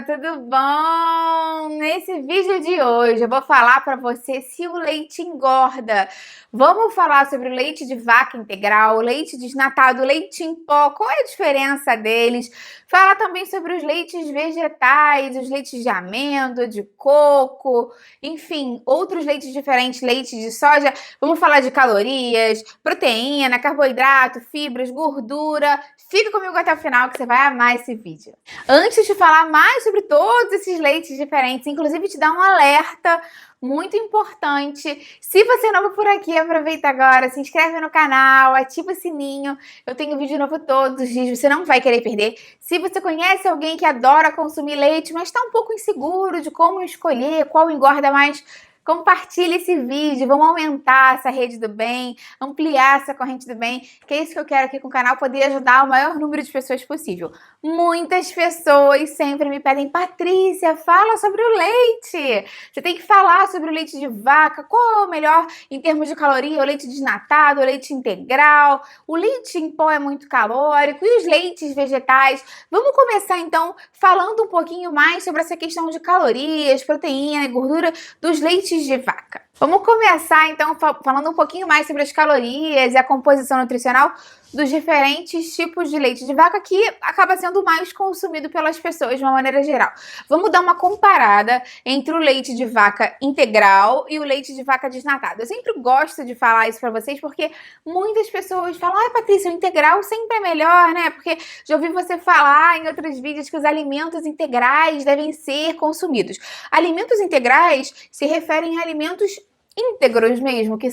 tudo bom? Nesse vídeo de hoje eu vou falar para você se o leite engorda. Vamos falar sobre o leite de vaca integral, o leite desnatado, o leite em pó, qual é a diferença deles? Falar também sobre os leites vegetais, os leites de amêndoa, de coco, enfim, outros leites diferentes, leite de soja. Vamos falar de calorias, proteína, carboidrato, fibras, gordura. Fica comigo até o final que você vai amar esse vídeo. Antes de falar mais sobre todos esses leites diferentes, inclusive te dar um alerta muito importante. Se você é novo por aqui, aproveita agora, se inscreve no canal, ativa o sininho. Eu tenho vídeo novo todos os dias, você não vai querer perder. Se você conhece alguém que adora consumir leite, mas está um pouco inseguro de como escolher, qual engorda mais, compartilhe esse vídeo, vamos aumentar essa rede do bem, ampliar essa corrente do bem, que é isso que eu quero aqui com o canal, poder ajudar o maior número de pessoas possível. Muitas pessoas sempre me pedem, Patrícia, fala sobre o leite. Você tem que falar sobre o leite de vaca, qual é o melhor em termos de caloria, o leite desnatado, o leite integral, o leite em pó é muito calórico e os leites vegetais. Vamos começar então falando um pouquinho mais sobre essa questão de calorias, proteína e gordura dos leites de vaca. Vamos começar então falando um pouquinho mais sobre as calorias e a composição nutricional dos diferentes tipos de leite de vaca que acaba sendo mais consumido pelas pessoas de uma maneira geral. Vamos dar uma comparada entre o leite de vaca integral e o leite de vaca desnatado. Eu sempre gosto de falar isso para vocês porque muitas pessoas falam, ai Patrícia, o integral sempre é melhor, né? Porque já ouvi você falar em outros vídeos que os alimentos integrais devem ser consumidos. Alimentos integrais se referem a alimentos íntegros mesmo, que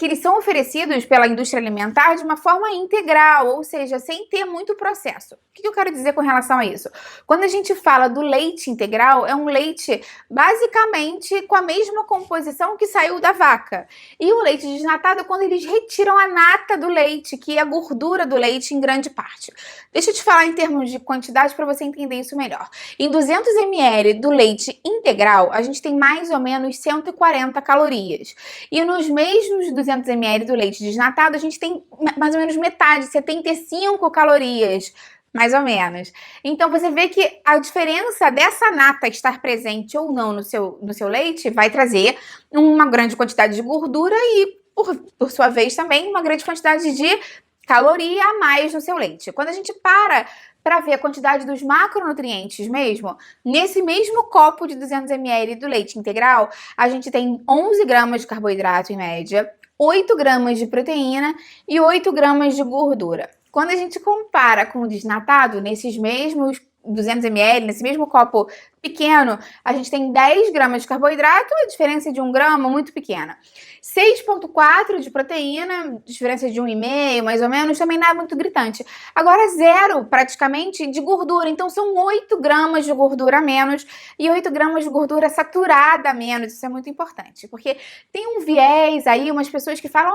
eles são oferecidos pela indústria alimentar de uma forma integral, ou seja, sem ter muito processo. O que eu quero dizer com relação a isso? Quando a gente fala do leite integral, é um leite basicamente com a mesma composição que saiu da vaca. E o leite desnatado é quando eles retiram a nata do leite, que é a gordura do leite em grande parte. Deixa eu te falar em termos de quantidade para você entender isso melhor. Em 200 ml do leite integral, a gente tem mais ou menos 140 calorias. E nos mesmos 200 ml do leite desnatado, a gente tem mais ou menos metade, 75 calorias, mais ou menos. Então, você vê que a diferença dessa nata estar presente ou não no seu leite vai trazer uma grande quantidade de gordura e, por sua vez, também uma grande quantidade de caloria a mais no seu leite. Quando a gente para ver a quantidade dos macronutrientes mesmo, nesse mesmo copo de 200 ml do leite integral, a gente tem 11 gramas de carboidrato em média, 8 gramas de proteína e 8 gramas de gordura. Quando a gente compara com o desnatado, nesses mesmos 200 ml, nesse mesmo copo pequeno, a gente tem 10 gramas de carboidrato, a diferença de 1 grama muito pequena. 6,4 de proteína, diferença de 1,5 mais ou menos, também nada muito gritante. Agora 0 praticamente de gordura, então são 8 gramas de gordura a menos e 8 gramas de gordura saturada a menos, isso é muito importante, porque tem um viés aí, umas pessoas que falam,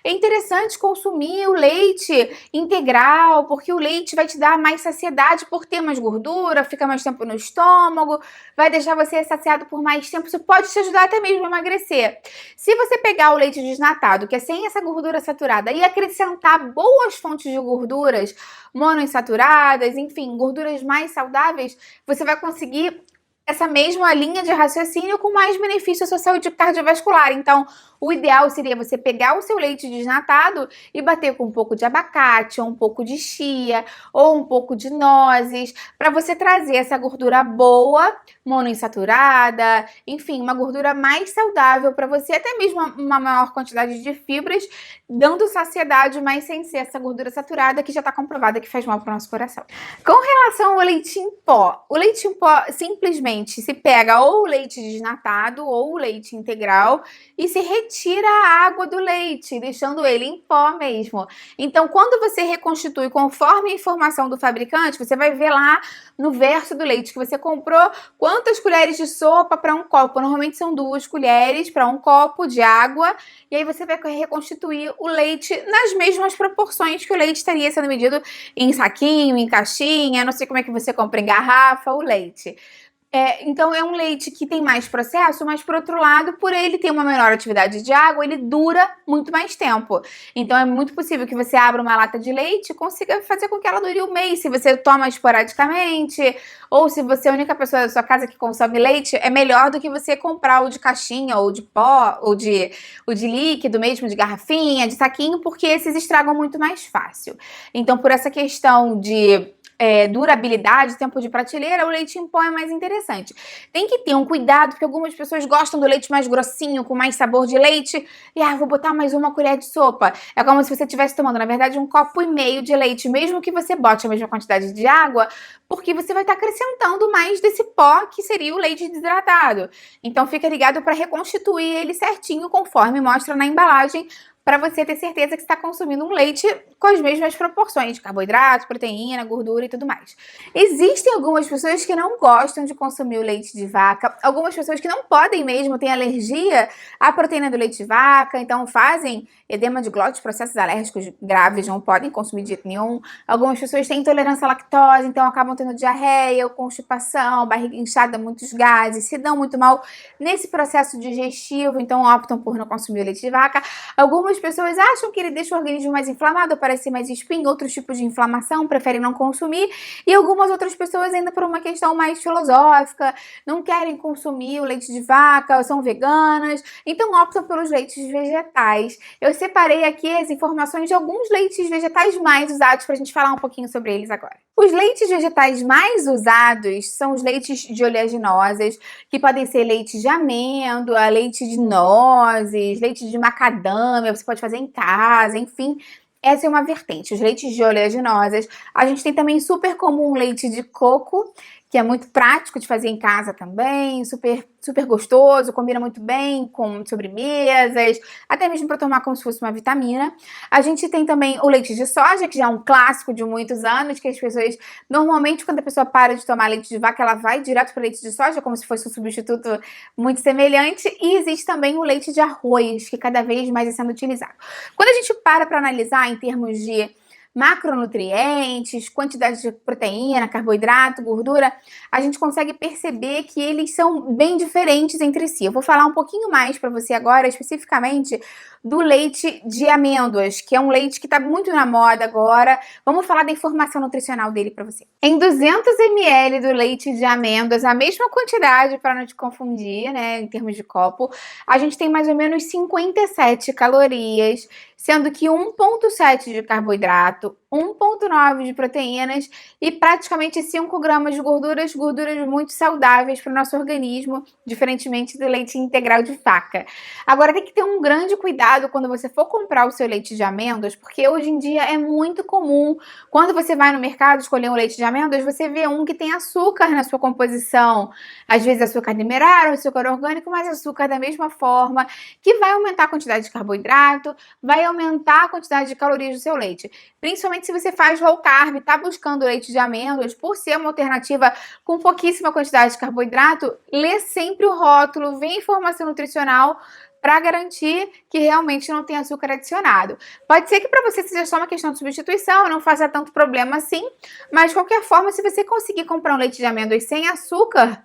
é interessante consumir o leite integral, porque o leite vai te dar mais saciedade por ter mais gordura, fica mais tempo no estômago, vai deixar você saciado por mais tempo, isso pode te ajudar até mesmo a emagrecer. Se você pegar o leite desnatado, que é sem essa gordura saturada, e acrescentar boas fontes de gorduras monoinsaturadas, enfim, gorduras mais saudáveis, você vai conseguir essa mesma linha de raciocínio com mais benefício à sua saúde cardiovascular. Então, o ideal seria você pegar o seu leite desnatado e bater com um pouco de abacate, ou um pouco de chia, ou um pouco de nozes, para você trazer essa gordura boa, monoinsaturada, enfim, uma gordura mais saudável para você, até mesmo uma maior quantidade de fibras, dando saciedade, mas sem ser essa gordura saturada que já está comprovada que faz mal para o nosso coração. Com relação ao leite em pó, o leite em pó simplesmente se pega ou o leite desnatado ou o leite integral e se retira a água do leite, deixando ele em pó mesmo. Então, quando você reconstitui conforme a informação do fabricante, você vai ver lá no verso do leite que você comprou quantas colheres de sopa para um copo. Normalmente são 2 colheres para um copo de água. E aí você vai reconstituir o leite nas mesmas proporções que o leite estaria sendo medido em saquinho, em caixinha. Não sei como é que você compra em garrafa o leite. Então é um leite que tem mais processo, mas por outro lado, por ele ter uma menor atividade de água, ele dura muito mais tempo. Então é muito possível que você abra uma lata de leite e consiga fazer com que ela dure um mês, se você toma esporadicamente, ou se você é a única pessoa da sua casa que consome leite, é melhor do que você comprar o de caixinha, ou de pó, ou de líquido mesmo, de garrafinha, de saquinho, porque esses estragam muito mais fácil. Então por essa questão de durabilidade, tempo de prateleira, o leite em pó é mais interessante. Tem que ter um cuidado, porque algumas pessoas gostam do leite mais grossinho, com mais sabor de leite, e vou botar mais uma colher de sopa. É como se você estivesse tomando, na verdade, 1,5 copo de leite, mesmo que você bote a mesma quantidade de água, porque você vai estar acrescentando mais desse pó, que seria o leite desidratado. Então fica ligado para reconstituir ele certinho, conforme mostra na embalagem, para você ter certeza que está consumindo um leite com as mesmas proporções de carboidrato, proteína, gordura e tudo mais. Existem algumas pessoas que não gostam de consumir o leite de vaca, algumas pessoas que não podem mesmo, têm alergia à proteína do leite de vaca, então fazem edema de glúten, processos alérgicos graves, não podem consumir de jeito nenhum. Algumas pessoas têm intolerância à lactose, então acabam tendo diarreia, constipação, barriga inchada, muitos gases, se dão muito mal nesse processo digestivo, então optam por não consumir o leite de vaca. Algumas pessoas acham que ele deixa o organismo mais inflamado, parece mais espinho, outros tipos de inflamação, preferem não consumir. E algumas outras pessoas ainda por uma questão mais filosófica, não querem consumir o leite de vaca, são veganas, então optam pelos leites vegetais. Eu separei aqui as informações de alguns leites vegetais mais usados para a gente falar um pouquinho sobre eles agora. Os leites vegetais mais usados são os leites de oleaginosas, que podem ser leite de amêndoa, leite de nozes, leite de macadâmia, você pode fazer em casa, enfim. Essa é uma vertente, os leites de oleaginosas. A gente tem também super comum leite de coco, que é muito prático de fazer em casa também, super gostoso, combina muito bem com sobremesas, até mesmo para tomar como se fosse uma vitamina. A gente tem também o leite de soja, que já é um clássico de muitos anos, que as pessoas, normalmente quando a pessoa para de tomar leite de vaca, ela vai direto para o leite de soja, como se fosse um substituto muito semelhante. E existe também o leite de arroz, que cada vez mais é sendo utilizado. Quando a gente para analisar em termos de macronutrientes, quantidade de proteína, carboidrato, gordura, a gente consegue perceber que eles são bem diferentes entre si. Eu vou falar um pouquinho mais para você agora, especificamente do leite de amêndoas, que é um leite que está muito na moda agora. Vamos falar da informação nutricional dele para você. Em 200 ml do leite de amêndoas, a mesma quantidade para não te confundir, né, em termos de copo, a gente tem mais ou menos 57 calorias, sendo que 1,7 de carboidrato, 1,9 de proteínas e praticamente 5 gramas de gorduras muito saudáveis para o nosso organismo, diferentemente do leite integral de vaca. Agora tem que ter um grande cuidado quando você for comprar o seu leite de amêndoas, porque hoje em dia é muito comum, quando você vai no mercado escolher um leite de amêndoas, você vê um que tem açúcar na sua composição, às vezes açúcar mineral, açúcar orgânico, mas açúcar da mesma forma, que vai aumentar a quantidade de carboidrato, vai aumentar a quantidade de calorias do seu leite. Principalmente se você faz low carb, está buscando leite de amêndoas, por ser uma alternativa com pouquíssima quantidade de carboidrato, lê sempre o rótulo, vê a informação nutricional para garantir que realmente não tem açúcar adicionado. Pode ser que para você seja só uma questão de substituição, não faça tanto problema assim, mas de qualquer forma, se você conseguir comprar um leite de amêndoas sem açúcar,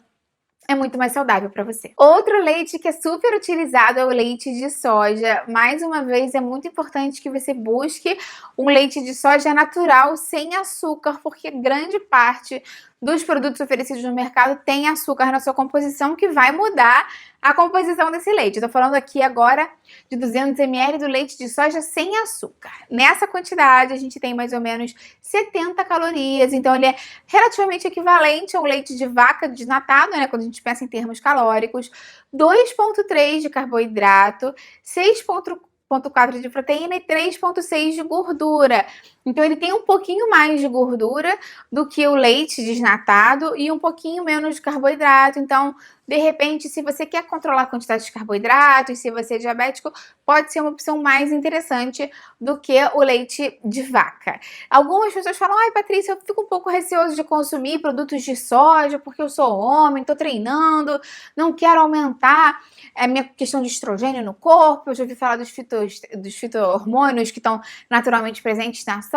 é muito mais saudável para você. Outro leite que é super utilizado é o leite de soja. Mais uma vez, é muito importante que você busque um leite de soja natural, sem açúcar, porque grande parte dos produtos oferecidos no mercado tem açúcar na sua composição, que vai mudar a composição desse leite. Eu tô falando aqui agora de 200 ml do leite de soja sem açúcar. Nessa quantidade, a gente tem mais ou menos 70 calorias, então ele é relativamente equivalente ao leite de vaca desnatado, né, quando a gente pensa em termos calóricos, 2,3 de carboidrato, 6,4 de proteína e 3,6 de gordura. Então ele tem um pouquinho mais de gordura do que o leite desnatado e um pouquinho menos de carboidrato. Então, de repente, se você quer controlar a quantidade de carboidratos, se você é diabético, pode ser uma opção mais interessante do que o leite de vaca. Algumas pessoas falam: ai, Patrícia, eu fico um pouco receoso de consumir produtos de soja porque eu sou homem, tô treinando, não quero aumentar a minha questão de estrogênio no corpo. Eu já ouvi falar dos fito-hormônios que estão naturalmente presentes na soja.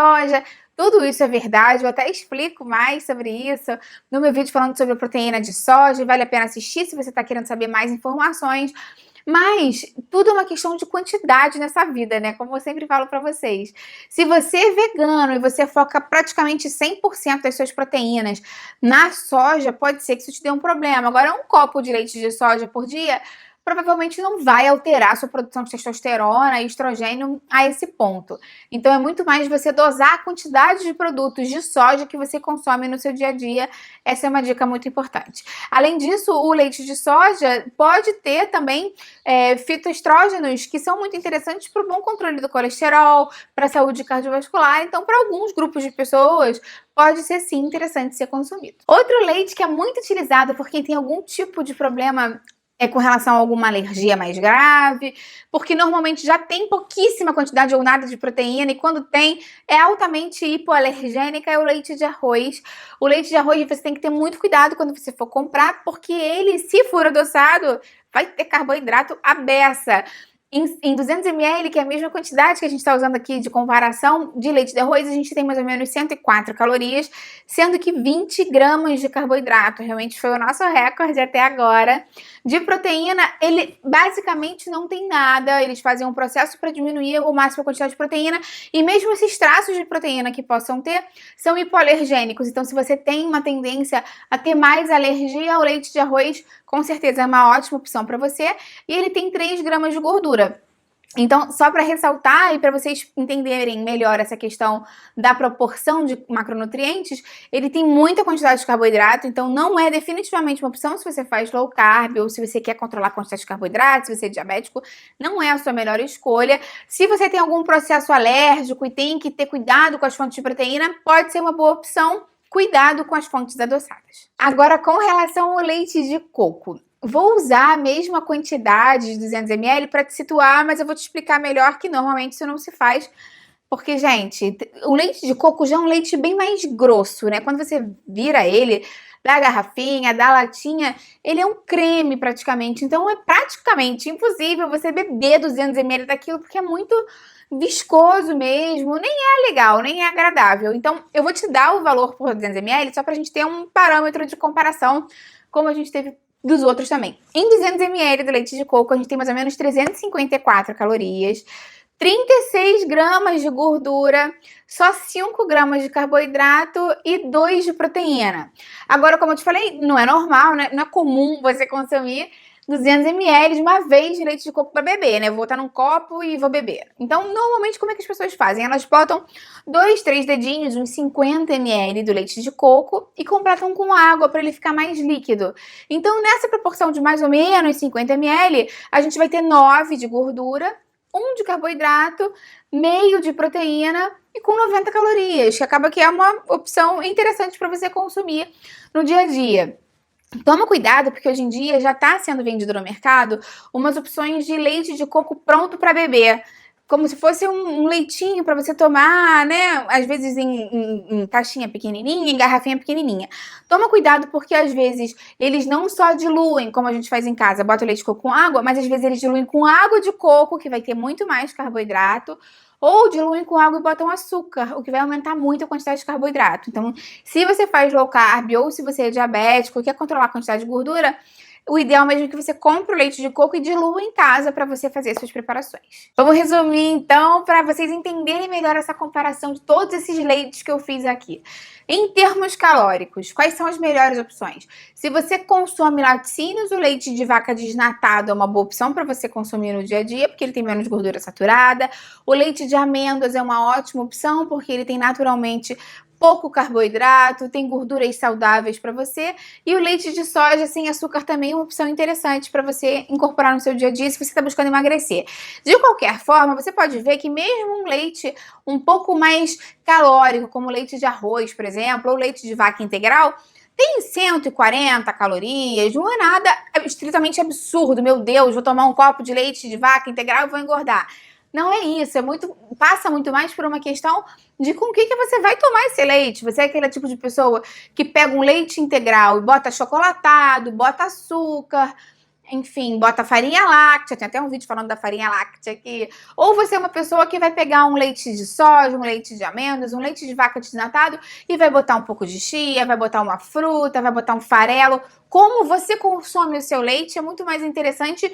Tudo isso é verdade, eu até explico mais sobre isso no meu vídeo falando sobre a proteína de soja, vale a pena assistir se você está querendo saber mais informações. Mas tudo é uma questão de quantidade nessa vida, né? Como eu sempre falo pra vocês. Se você é vegano e você foca praticamente 100% das suas proteínas na soja, pode ser que isso te dê um problema. Agora, um copo de leite de soja por dia provavelmente não vai alterar a sua produção de testosterona e estrogênio a esse ponto. Então, é muito mais você dosar a quantidade de produtos de soja que você consome no seu dia a dia. Essa é uma dica muito importante. Além disso, o leite de soja pode ter também fitoestrógenos, que são muito interessantes para o bom controle do colesterol, para a saúde cardiovascular. Então, para alguns grupos de pessoas, pode ser sim interessante ser consumido. Outro leite que é muito utilizado por quem tem algum tipo de problema com relação a alguma alergia mais grave, porque normalmente já tem pouquíssima quantidade ou nada de proteína, e quando tem, é altamente hipoalergênica, é o leite de arroz. O leite de arroz você tem que ter muito cuidado quando você for comprar, porque ele, se for adoçado, vai ter carboidrato à beça. Em 200 ml, que é a mesma quantidade que a gente está usando aqui de comparação de leite de arroz, a gente tem mais ou menos 104 calorias, sendo que 20 gramas de carboidrato. Realmente foi o nosso recorde até agora. De proteína, ele basicamente não tem nada. Eles fazem um processo para diminuir o máximo a quantidade de proteína, e mesmo esses traços de proteína que possam ter são hipoalergênicos. Então, se você tem uma tendência a ter mais alergia ao leite de arroz, com certeza é uma ótima opção para você. E ele tem 3 gramas de gordura. Então, só para ressaltar e para vocês entenderem melhor essa questão da proporção de macronutrientes, ele tem muita quantidade de carboidrato, então não é definitivamente uma opção se você faz low carb ou se você quer controlar a quantidade de carboidrato, se você é diabético, não é a sua melhor escolha. Se você tem algum processo alérgico e tem que ter cuidado com as fontes de proteína, pode ser uma boa opção. Cuidado com as fontes adoçadas. Agora, com relação ao leite de coco. Vou usar a mesma quantidade de 200 ml para te situar, mas eu vou te explicar melhor que normalmente isso não se faz. Porque, gente, o leite de coco já é um leite bem mais grosso, né? Quando você vira ele da garrafinha, da latinha, ele é um creme praticamente. Então, é praticamente impossível você beber 200 ml daquilo, porque é muito viscoso mesmo, nem é legal, nem é agradável. Então, eu vou te dar o valor por 200 ml só pra gente ter um parâmetro de comparação, como a gente teve dos outros também. Em 200 ml do leite de coco, a gente tem mais ou menos 354 calorias, 36 gramas de gordura, só 5 gramas de carboidrato e 2 de proteína. Agora, como eu te falei, não é normal, né? Não é comum você consumir 200 ml de uma vez de leite de coco para beber, né? Vou botar num copo e vou beber. Então, normalmente, como é que as pessoas fazem? Elas botam 2, 3 dedinhos, uns 50 ml do leite de coco e completam com água para ele ficar mais líquido. Então, nessa proporção de mais ou menos 50 ml, a gente vai ter 9 de gordura, 1 de carboidrato, meio de proteína e com 90 calorias, que acaba que é uma opção interessante para você consumir no dia a dia. Toma cuidado, porque hoje em dia já está sendo vendido no mercado umas opções de leite de coco pronto para beber, como se fosse um leitinho para você tomar, né? Às vezes em caixinha pequenininha, em garrafinha pequenininha. Toma cuidado, porque às vezes eles não só diluem, como a gente faz em casa, bota o leite de coco com água, mas às vezes eles diluem com água de coco, que vai ter muito mais carboidrato, ou diluem com água e botam açúcar, o que vai aumentar muito a quantidade de carboidrato. Então, se você faz low carb ou se você é diabético e quer controlar a quantidade de gordura, o ideal mesmo é que você compre o leite de coco e dilua em casa para você fazer suas preparações. Vamos resumir então, para vocês entenderem melhor essa comparação de todos esses leites que eu fiz aqui. Em termos calóricos, quais são as melhores opções? Se você consome laticínios, o leite de vaca desnatado é uma boa opção para você consumir no dia a dia, porque ele tem menos gordura saturada. O leite de amêndoas é uma ótima opção, porque ele tem naturalmente pouco carboidrato, tem gorduras saudáveis para você. E o leite de soja sem açúcar também é uma opção interessante para você incorporar no seu dia a dia se você está buscando emagrecer. De qualquer forma, você pode ver que mesmo um leite um pouco mais calórico, como leite de arroz, por exemplo, ou leite de vaca integral, tem 140 calorias, não é nada estritamente absurdo. Meu Deus, vou tomar um copo de leite de vaca integral e vou engordar. Não é isso, passa muito mais por uma questão de com o que você vai tomar esse leite. Você é aquele tipo de pessoa que pega um leite integral e bota chocolatado, bota açúcar, enfim, bota farinha láctea, tem até um vídeo falando da farinha láctea aqui. Ou você é uma pessoa que vai pegar um leite de soja, um leite de amêndoas, um leite de vaca desnatado e vai botar um pouco de chia, vai botar uma fruta, vai botar um farelo. Como você consome o seu leite é muito mais interessante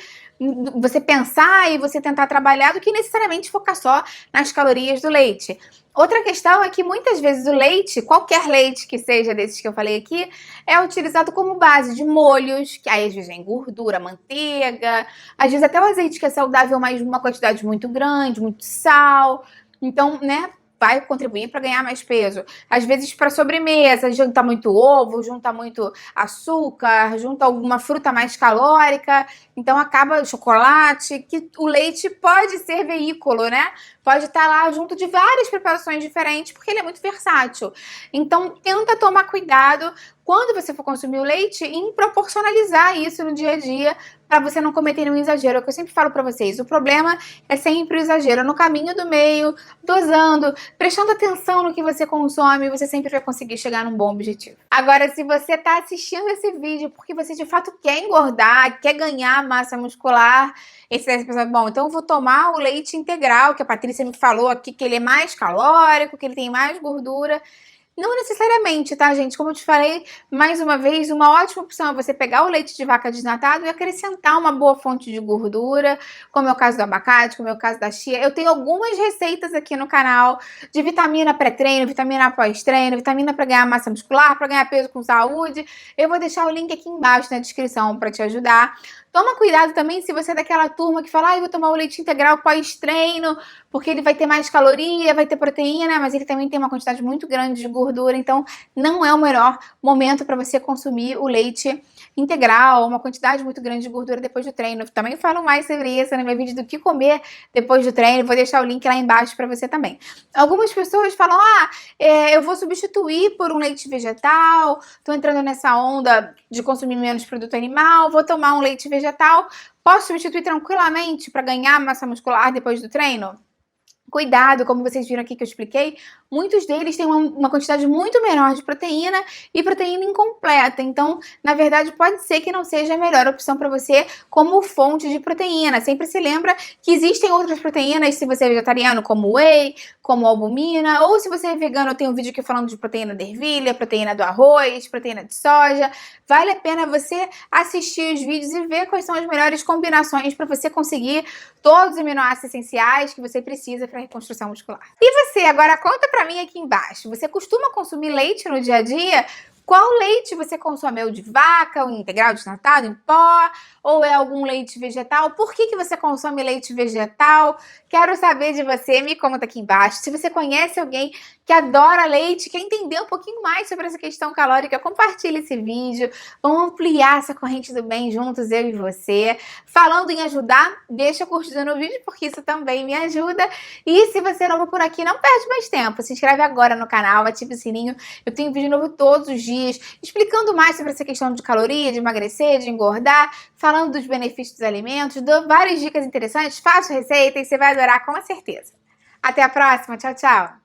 você pensar e você tentar trabalhar do que necessariamente focar só nas calorias do leite. Outra questão é que muitas vezes o leite, qualquer leite que seja desses que eu falei aqui, é utilizado como base de molhos, que aí às vezes vem gordura, manteiga, às vezes até o azeite que é saudável, mas uma quantidade muito grande, muito sal. Então, né, vai contribuir para ganhar mais peso. Às vezes para sobremesa, junta muito ovo, junta muito açúcar, junta alguma fruta mais calórica, então acaba chocolate, que o leite pode ser veículo, né? Pode estar lá junto de várias preparações diferentes, porque ele é muito versátil. Então, tenta tomar cuidado quando você for consumir o leite em proporcionalizar isso no dia a dia para você não cometer nenhum exagero. É o que eu sempre falo para vocês. O problema é sempre o exagero. No caminho do meio, dosando, prestando atenção no que você consome, você sempre vai conseguir chegar num bom objetivo. Agora, se você está assistindo esse vídeo porque você de fato quer engordar, quer ganhar massa muscular, esse deve pensar, bom, então eu vou tomar o leite integral, que a Patrícia me falou aqui que ele é mais calórico, que ele tem mais gordura. Não necessariamente, tá, gente? Como eu te falei, mais uma vez, uma ótima opção é você pegar o leite de vaca desnatado e acrescentar uma boa fonte de gordura, como é o caso do abacate, como é o caso da chia. Eu tenho algumas receitas aqui no canal de vitamina pré-treino, vitamina pós-treino, vitamina para ganhar massa muscular, para ganhar peso com saúde. Eu vou deixar o link aqui embaixo na descrição para te ajudar. Toma cuidado também se você é daquela turma que fala, eu vou tomar o leite integral pós-treino, porque ele vai ter mais caloria, vai ter proteína, mas ele também tem uma quantidade muito grande de gordura, então não é o melhor momento para você consumir o leite integral, uma quantidade muito grande de gordura depois do treino. Eu também falo mais sobre isso no meu vídeo do que comer depois do treino, vou deixar o link lá embaixo para você também. Algumas pessoas falam, eu vou substituir por um leite vegetal, tô entrando nessa onda de consumir menos produto animal, vou tomar um leite vegetal, posso substituir tranquilamente para ganhar massa muscular depois do treino? Cuidado, como vocês viram aqui que eu expliquei, muitos deles têm uma quantidade muito menor de proteína e proteína incompleta. Então, na verdade, pode ser que não seja a melhor opção para você como fonte de proteína. Sempre se lembra que existem outras proteínas, se você é vegetariano, como whey, como albumina, ou se você é vegano, eu tenho um vídeo aqui falando de proteína de ervilha, proteína do arroz, proteína de soja. Vale a pena você assistir os vídeos e ver quais são as melhores combinações para você conseguir todos os aminoácidos essenciais que você precisa para reconstrução muscular. E você, agora conta pra mim aqui embaixo, você costuma consumir leite no dia a dia? Qual leite você consome? É o de vaca, o integral, desnatado, em pó? Ou é algum leite vegetal? Por que você consome leite vegetal? Quero saber de você, me conta aqui embaixo. Se você conhece alguém que adora leite, quer entender um pouquinho mais sobre essa questão calórica, compartilhe esse vídeo. Vamos ampliar essa corrente do bem juntos, eu e você. Falando em ajudar, deixa a curtida no vídeo, porque isso também me ajuda. E se você é novo por aqui, não perde mais tempo. Se inscreve agora no canal, ativa o sininho. Eu tenho vídeo novo todos os dias, explicando mais sobre essa questão de caloria, de emagrecer, de engordar, falando dos benefícios dos alimentos, dou várias dicas interessantes, faço receita e você vai adorar com certeza. Até a próxima, tchau, tchau!